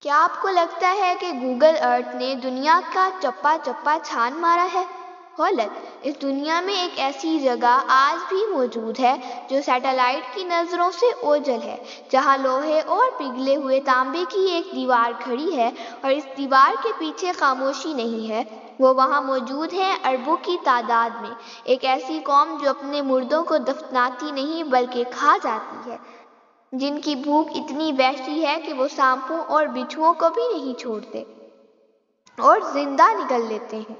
کیا آپ کو لگتا ہے کہ گوگل ارتھ نے دنیا کا چپا چپا چھان مارا ہے؟ غلط۔ اس دنیا میں ایک ایسی جگہ آج بھی موجود ہے جو سیٹلائٹ کی نظروں سے اوجھل ہے، جہاں لوہے اور پگھلے ہوئے تانبے کی ایک دیوار کھڑی ہے اور اس دیوار کے پیچھے خاموشی نہیں ہے۔ وہ وہاں موجود ہیں اربوں کی تعداد میں، ایک ایسی قوم جو اپنے مردوں کو دفناتی نہیں بلکہ کھا جاتی ہے، جن کی بھوک اتنی وحشی ہے کہ وہ سانپوں اور بچھوؤں کو بھی نہیں چھوڑتے اور زندہ نگل لیتے ہیں۔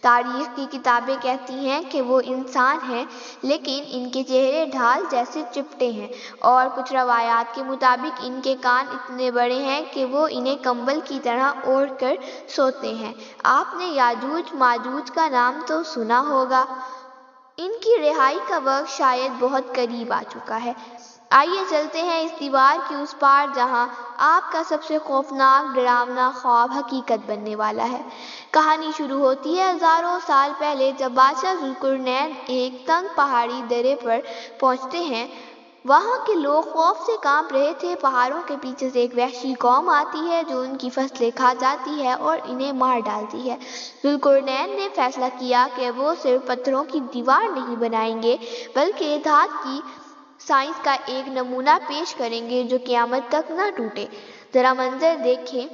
تاریخ کی کتابیں کہتی ہیں کہ وہ انسان ہیں، لیکن ان کے چہرے ڈھال جیسے چپٹے ہیں، اور کچھ روایات کے مطابق ان کے کان اتنے بڑے ہیں کہ وہ انہیں کمبل کی طرح اوڑھ کر سوتے ہیں۔ آپ نے یاجوج ماجوج کا نام تو سنا ہوگا۔ ان کی رہائی کا وقت شاید بہت قریب آ چکا ہے۔ آئیے چلتے ہیں اس دیوار کی اس پار جہاں آپ کا سب سے خوفناک ڈراونا خواب حقیقت بننے والا ہے۔ کہانی شروع ہوتی ہے ہزاروں سال پہلے، جب بادشاہ ذوالقرنین ایک تنگ پہاڑی درے پر پہنچتے ہیں۔ وہاں کے لوگ خوف سے کانپ رہے تھے۔ پہاڑوں کے پیچھے سے ایک وحشی قوم آتی ہے جو ان کی فصلیں کھا جاتی ہے اور انہیں مار ڈالتی ہے۔ ذوالقرنین نے فیصلہ کیا کہ وہ صرف پتھروں کی دیوار نہیں بنائیں گے، بلکہ دھات کی سائنس کا ایک نمونہ پیش کریں گے جو قیامت تک نہ ٹوٹے۔ ذرا منظر دیکھیں۔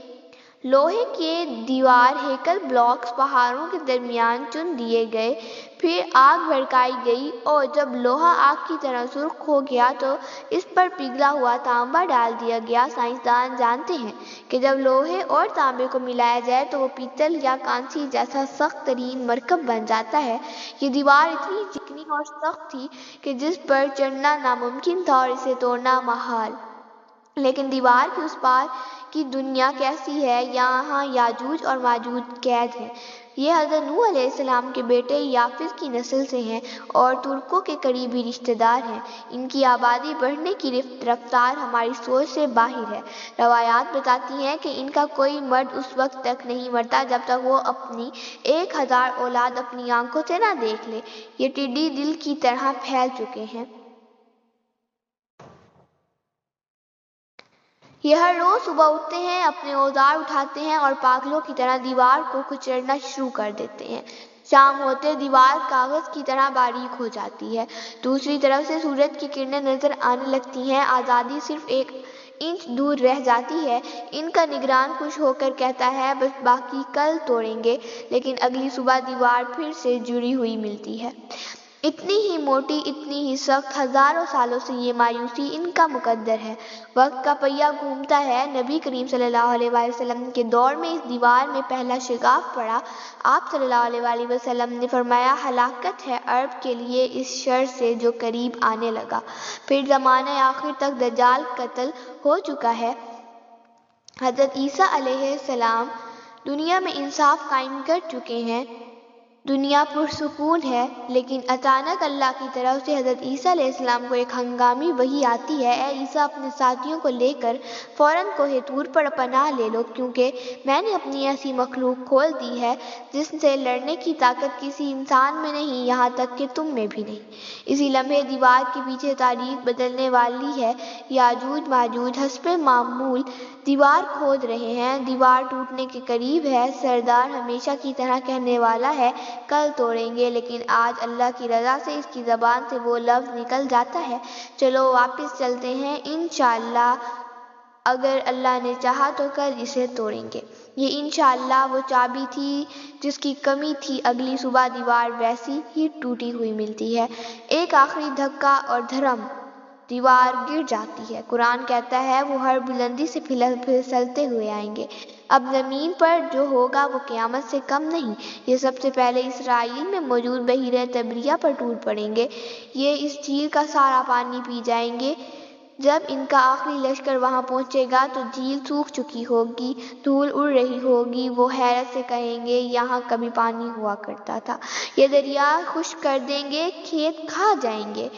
لوہے کے دیوار ہیکل بلاکس پہاڑوں کے درمیان چن دیے گئے، پھر آگ بھڑکائی گئی، اور جب لوہا آگ کی طرح سرخ ہو گیا تو اس پر پگھلا ہوا تانبا ڈال دیا گیا۔ سائنسدان جانتے ہیں کہ جب لوہے اور تانبے کو ملایا جائے تو وہ پیتل یا کانسی جیسا سخت ترین مرکب بن جاتا ہے۔ یہ دیوار اتنی چکنی اور سخت تھی کہ جس پر چڑھنا ناممکن تھا اور اسے توڑنا محال۔ لیکن دیوار کے اس پار کی دنیا کیسی ہے؟ یہاں یاجوج اور ماجوج قید ہیں۔ یہ حضرت نوح علیہ السلام کے بیٹے یافس کی نسل سے ہیں اور ترکوں کے قریبی رشتہ دار ہیں۔ ان کی آبادی بڑھنے کی رفتار ہماری سوچ سے باہر ہے۔ روایات بتاتی ہیں کہ ان کا کوئی مرد اس وقت تک نہیں مرتا جب تک وہ اپنی 1000 اولاد اپنی آنکھوں سے نہ دیکھ لے۔ یہ ٹڈی دل کی طرح پھیل چکے ہیں۔ یہ ہر روز صبح اٹھتے ہیں، اپنے اوزار اٹھاتے ہیں اور پاگلوں کی طرح دیوار کو کچلنا شروع کر دیتے ہیں۔ شام ہوتے دیوار کاغذ کی طرح باریک ہو جاتی ہے۔ دوسری طرف سے سورج کی کرنیں نظر آنے لگتی ہیں۔ آزادی صرف 1 انچ دور رہ جاتی ہے۔ ان کا نگران خوش ہو کر کہتا ہے، بس باقی کل توڑیں گے، لیکن اگلی صبح دیوار پھر سے جڑی ہوئی ملتی ہے، اتنی ہی موٹی، اتنی ہی سخت۔ ہزاروں سالوں سے یہ مایوسی ان کا مقدر ہے۔ وقت کا پہیہ گھومتا ہے۔ نبی کریم صلی اللہ علیہ وآلہ وسلم کے دور میں اس دیوار میں پہلا شگاف پڑا۔ آپ صلی اللہ علیہ وآلہ وسلم نے فرمایا، ہلاکت ہے عرب کے لیے اس شر سے جو قریب آنے لگا۔ پھر زمانہ آخر تک دجال قتل ہو چکا ہے۔ حضرت عیسیٰ علیہ السلام دنیا میں انصاف قائم کر چکے ہیں۔ دنیا پرسکون ہے، لیکن اچانک اللہ کی طرف سے حضرت عیسیٰ علیہ السلام کو ایک ہنگامی وحی آتی ہے، اے عیسیٰ، اپنے ساتھیوں کو لے کر فوراً کوہ طور پر پناہ لے لو، کیونکہ میں نے اپنی ایسی مخلوق کھول دی ہے جس سے لڑنے کی طاقت کسی انسان میں نہیں، یہاں تک کہ تم میں بھی نہیں۔ اسی لمحے دیوار کے پیچھے تاریخ بدلنے والی ہے۔ یاجوج ماجوج حسب معمول دیوار کھود رہے ہیں۔ دیوار ٹوٹنے کے قریب ہے۔ سردار ہمیشہ کی طرح کہنے والا ہے، کل توڑیں گے، لیکن آج اللہ کی رضا سے اس کی زبان سے وہ لفظ نکل جاتا ہے، چلو واپس چلتے ہیں، انشاءاللہ، اگر اللہ نے چاہا تو کل اسے توڑیں گے۔ یہ انشاءاللہ وہ چابی تھی جس کی کمی تھی۔ اگلی صبح دیوار ویسی ہی ٹوٹی ہوئی ملتی ہے۔ ایک آخری دھکا اور دھڑم، دیوار گر جاتی ہے۔ قرآن کہتا ہے، وہ ہر بلندی سے پھسلتے ہوئے آئیں گے۔ اب زمین پر جو ہوگا وہ قیامت سے کم نہیں۔ یہ سب سے پہلے اسرائیل میں موجود بحیرہ طبریہ پر ٹوٹ پڑیں گے۔ یہ اس جھیل کا سارا پانی پی جائیں گے۔ جب ان کا آخری لشکر وہاں پہنچے گا تو جھیل سوکھ چکی ہوگی، دھول اڑ رہی ہوگی۔ وہ حیرت سے کہیں گے، یہاں کبھی پانی ہوا کرتا تھا۔ یہ دریا خشک کر دیں گے، کھیت کھا جائیں گے۔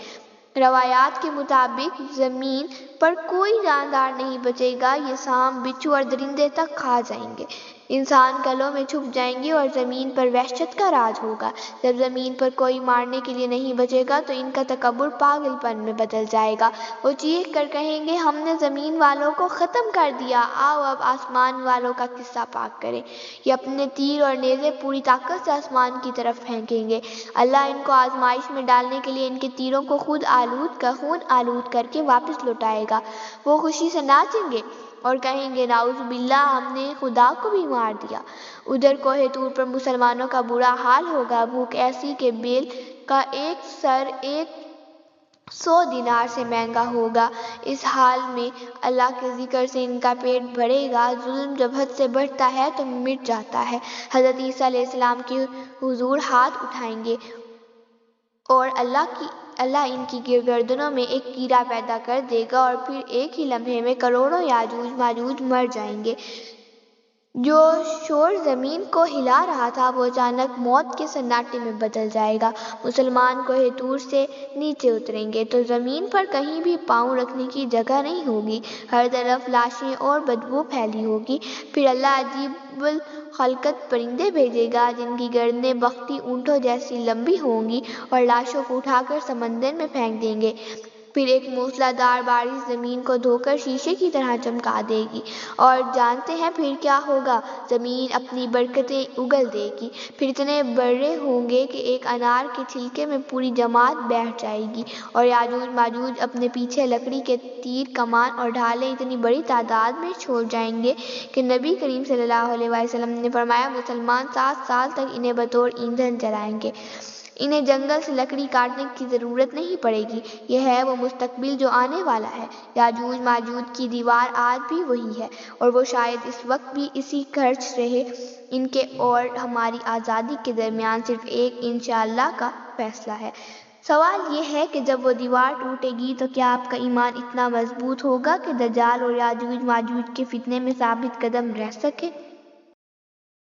روایات کے مطابق زمین پر کوئی جاندار نہیں بچے گا، یہ سانپ، بچھو اور درندے تک کھا جائیں گے۔ انسان گلوں میں چھپ جائیں گے اور زمین پر وحشت کا راج ہوگا۔ جب زمین پر کوئی مارنے کے لیے نہیں بچے گا تو ان کا تکبر پاگل پن میں بدل جائے گا۔ وہ چیخ کر کہیں گے ہم نے زمین والوں کو ختم کر دیا، آؤ اب آسمان والوں کا قصہ پاک کریں۔ یہ اپنے تیر اور نیزے پوری طاقت سے آسمان کی طرف پھینکیں گے۔ اللہ ان کو آزمائش میں ڈالنے کے لیے ان کے تیروں کو خون آلود کر کے واپس لوٹائے گا۔ وہ خوشی سے ناچیں گے اور کہیں گے نعوذ باللہ، ہم نے خدا کو بھی مار دیا۔ ادھر کوہ طور پر مسلمانوں کا برا حال ہوگا، بھوک ایسی کہ بیل کا ایک سر 100 دینار سے مہنگا ہوگا۔ اس حال میں اللہ کے ذکر سے ان کا پیٹ بھرے گا۔ ظلم جب حد سے بڑھتا ہے تو مٹ جاتا ہے۔ حضرت عیسیٰ علیہ السلام کے حضور ہاتھ اٹھائیں گے اور اللہ ان کی گردنوں میں ایک کیڑا پیدا کر دے گا اور پھر ایک ہی لمحے میں کروڑوں یاجوج ماجوج مر جائیں گے۔ جو شور زمین کو ہلا رہا تھا وہ اچانک موت کے سناٹے میں بدل جائے گا۔ مسلمان کوہ طور سے نیچے اتریں گے تو زمین پر کہیں بھی پاؤں رکھنے کی جگہ نہیں ہوگی، ہر طرف لاشیں اور بدبو پھیلی ہوگی۔ پھر اللہ عجیب الخلقت پرندے بھیجے گا جن کی گردنیں بختی اونٹوں جیسی لمبی ہوں گی اور لاشوں کو اٹھا کر سمندر میں پھینک دیں گے۔ پھر ایک موسلادھار بارش زمین کو دھو کر شیشے کی طرح چمکا دے گی، اور جانتے ہیں پھر کیا ہوگا؟ زمین اپنی برکتیں اگل دے گی، پھر اتنے بڑے ہوں گے کہ ایک انار کے چھلکے میں پوری جماعت بیٹھ جائے گی، اور یاجوج ماجوج اپنے پیچھے لکڑی کے تیر کمان اور ڈھالیں اتنی بڑی تعداد میں چھوڑ جائیں گے کہ نبی کریم صلی اللہ علیہ وسلم نے فرمایا مسلمان 7 سال تک انہیں بطور ایندھن جلائیں گے۔ انہیں جنگل سے لکڑی کاٹنے کی ضرورت نہیں پڑے گی۔ یہ ہے وہ مستقبل جو آنے والا ہے۔ یاجوج ماجوج کی دیوار آج بھی وہی ہے اور وہ شاید اس وقت بھی اسی خرچ رہے۔ ان کے اور ہماری آزادی کے درمیان صرف ایک انشاءاللہ کا فاصلہ ہے۔ سوال یہ ہے کہ جب وہ دیوار ٹوٹے گی تو کیا آپ کا ایمان اتنا مضبوط ہوگا کہ دجال اور یاجوج ماجوج کے فتنے میں ثابت قدم رہ سکے؟